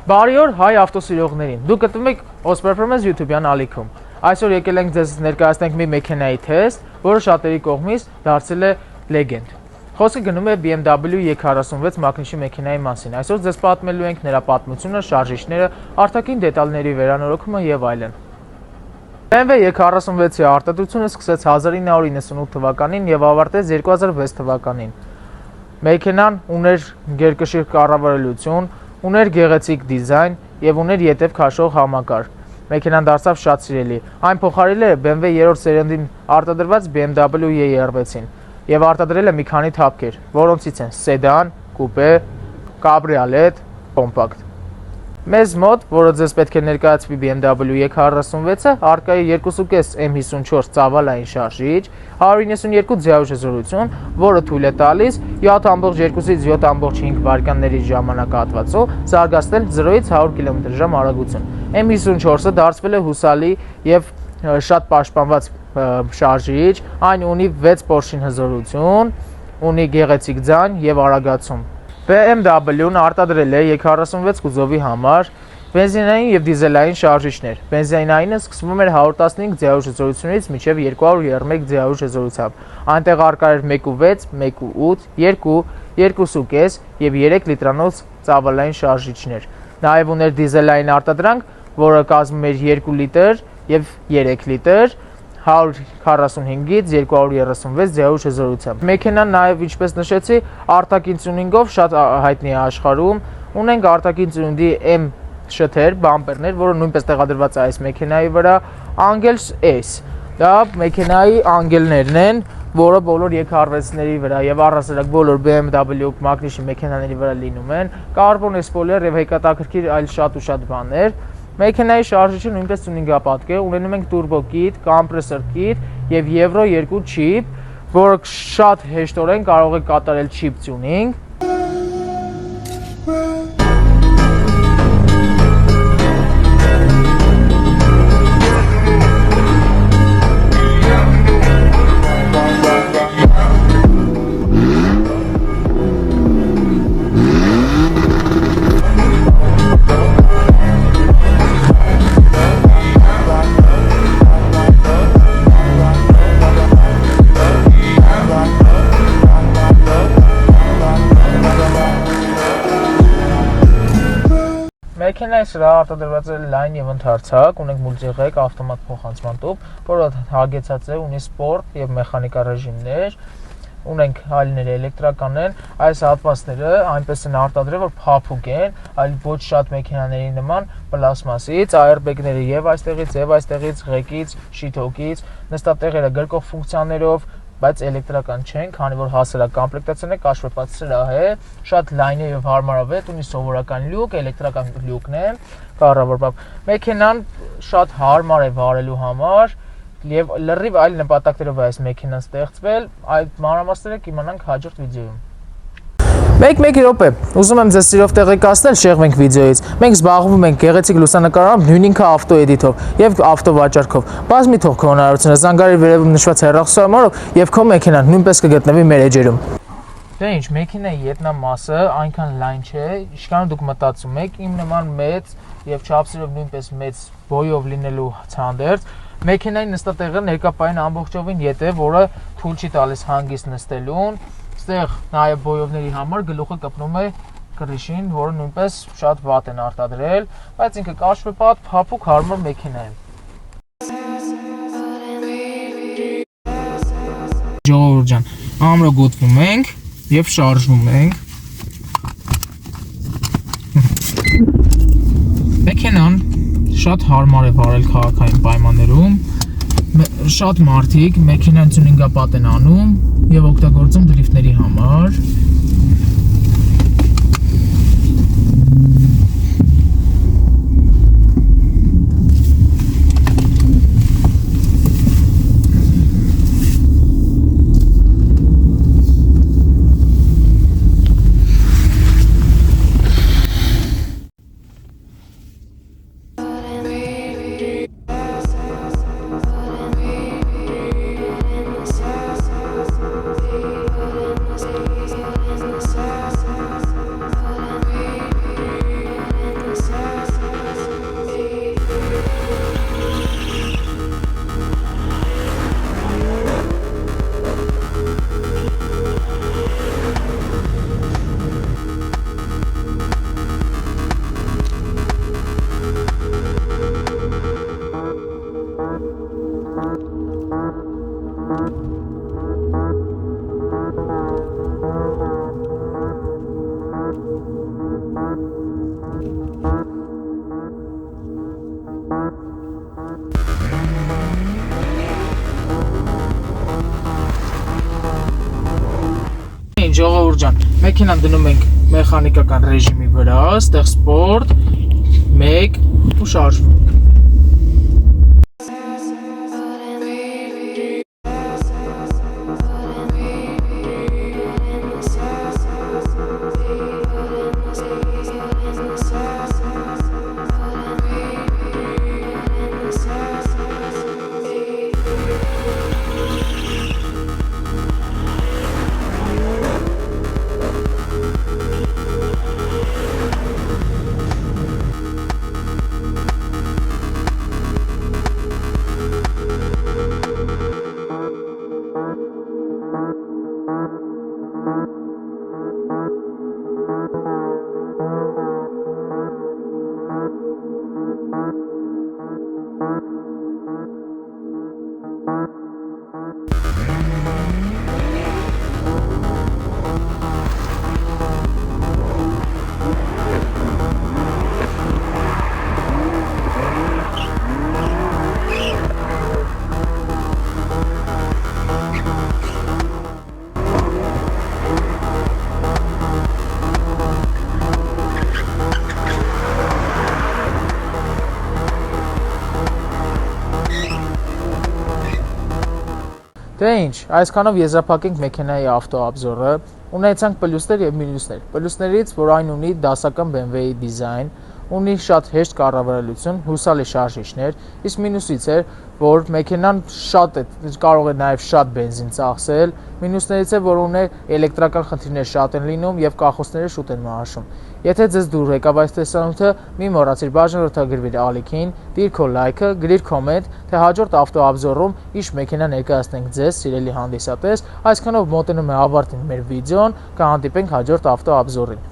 Բարի օր հայ ավտոսիրողներին։ Դուք գտնվում եք Osperformance YouTube-յան ալիքում։ Այսօր եկել ենք ձեզ ներկայացնենք մի մեքենայի թեստ, որը շատերի կողմից դարձել է լեգենդ։ Խոսքը գնում է BMW E46 մակնիշի մեքենայի մասին։ Այսօր ձեզ պատմելու ենք նրա պատմությունը, շարժիչները, արտաքին դետալների վերանորոգումը եւ այլն։ BMW E46-ի արտադրությունը սկսեց 1998 թվականին եւ ավարտեց 2006 թվականին։ Մեքենան ուներ գերկշիռ կառավարելություն, ուներ գեղեցիկ դիզայն եւ ուներ ետև քաշող համակարգ։ Մեքենան դարձավ շատ սիրելի։ Այն փոխարինել է BMW 3-րդ սերնդին արտադրված BMW E6-ին եւ արտադրել է մի քանի թափքեր, որոնցից են սեդան, կուպե, կաբրիոլետ, կոմպակտ։ Մեզ մոտ, որը ձեզ պետք է ներկայացվի BMW E46-ը, առկա է 2.5 M54 ծավալային շարժիչ, 192 ձիավի հզորություն, որը թույլ է տալիս 7.2-ից 7.5 վայրկյանների ժամանակահատվածով զարգացնել 0-ից 100 կմ/ժ արագություն։ M54-ը դարձվել է հուսալի եւ շատ պաշտպանված շարժիչ, այն ունի 6 պորշին հզորություն, ունի գեղեցիկ ձայն եւ արագացում։ BMW-ն արտադրել է E46 կուզովի համար բենզինային եւ դիզելային շարժիչներ։ Բենզինայինը սկսվում էր 115 ձիավի հզորությունից մինչեւ 231 ձիավի հզորությամբ։ Այնտեղ առկա էր 1.6, 1.8, 2, 2.5 եւ 3 լիտրանոց ծավալային շարժիչներ։ Նաեւ ուներ դիզելային արտադրանք, որը կազմում էր 2 լիտր եւ 3 լիտր, 145-ից 236 ձիավի հզորությամբ։ Մեքենան նաև, ինչպես նշեցի, արտաքին տյունինգով շատ հայտնի է աշխարհում։ Ունենք արտաքին ծնունդի M շթեր, բամպերներ, որը նույնպես տեղադրված է այս մեքենայի վրա, Angels S։ Դա մեքենայի անգելներն են, որը բոլոր E46-ների վրա եւ առհասարակ բոլոր BMW մակնիշի մեքենաների վրա լինում են, կարբոն սպոյլեր եւ հետաքրքիր այլ շատ ու շատ բաներ։ Մեքենայի շարժիչը նույնպես տյունինգապատկ է, ունենում ենք turbo kit, compressor kit եւ Euro 2 chip, որը շատ հեշտորեն կարող է կատարել chip tuning։ Մեքենայի սրա արտադրված է լայն եւ ընդարձակ, ունենք մուլտիղեկ ավտոմատ փոխանցման տուփ, որը հագեցած է, ունի սպորտ եւ մեխանիկա ռեժիմներ, ունենք այլները էլեկտրական են, այս հատվածները այնպես են արտադրել, որ փափուկ են, այլ ոչ շատ մեքենաների նման պլաստմասից, airbag-ները եւ այստեղից, ղեկից, շիթոկից, նստատեղերը գրկող ֆունկցիաներով, բայց էլեկտրական չեն, քանի որ հասարակ կոմպլեկտացիան է, կաշվեպած սրահ է, շատ լայն է եւ հարմարավետ, ունի սովորական լյուկ, էլեկտրական լյուկն է, կառավարված։ Մեքենան շատ հարմար է վարելու համար եւ լրիվ այլ նպատակներով է այս մեքենան ստեղծվել, այդ մանրամասները կիմանանք հաջորդ վիդեոյում։ Մեկ րոպե, ուզում եմ ձեզ սիրով տեղեկացնել շեղվենք վիդեոից։ Մենք զբաղվում ենք գեղեցիկ լուսանկարությամբ, նույնինքը ավտոէդիտով եւ ավտովաճառքով։ Բազմի թող քո հնարավորությունը զանգարի վերևում նշված հեռախոսահամարով եւ քո մեքենան նույնպես կգտնվի մեր էջերում։ Դե ինչ, մեքենայի ետնամասը այնքան լայն չէ, ինչքան դուք մտածում եք, իմ նման մեծ եւ չափսերով նույնպես մեծ բոյով լինելու ցանդերց, մեքենայի նստատեղը ներկապային ամբողջովին ետ է, որը թույլ չի տալիս հանգիստ նստելուն։ Այստեղ նաև բոյովների համար գլուխը կպնում է կրիշին, որը նույնպես շատ վատ են արտադրել, բայց ինքը կաշվեպատ, փափուկ, հարմար մեքենա է։ Ժողովուրդ ջան, ամրը գոտվում ենք եւ շարժվում ենք։ Մեքենան շատ հարմար է վարել քաղաքային պայմաններում։ Շատ մարդիկ մեքենան տյունինգապատ են անում եւ օգտագործում դրիֆտների համար։ ջան, մեքենան դնում ենք մեխանիկական ռեժիմի վրա, այստեղ սպորտ, 1 ու շարժվում ենք։ Դե ինչ, այսքանով եզրափակենք մեքենայի ավտոաբզորը, ունեցանք պլյուսներ և մինուսներ։ Պլյուսներից, որ այն ունի դասական BMW-ի դիզայն, ունի շատ հեշտ կառավարելություն, հուսալի շարժիչներ, իսկ մինուսից էր, որ մեքենան կարող է նաև շատ բենզին ծախսել, մինուսներից է, որ ունի էլեկտրական խնդիրներ շատ են լինում և կախոսները շուտ են մահաշում։ Եթե ձեզ դուր եկավ այս տեսանյութը, մի մոռացիր բաժանորդագրվիր ալիքին, դիր քո լայքը, գրիր կոմենտ, թե հաջորդ ավտոաբզորում ինչ մեքենա ներկայացնենք ձեզ, սիրելի հանդիսատես, այսքանով մոտենում է ավարտին մեր վիդեոն, կհանդիպենք հաջորդ ավտոաբզորին։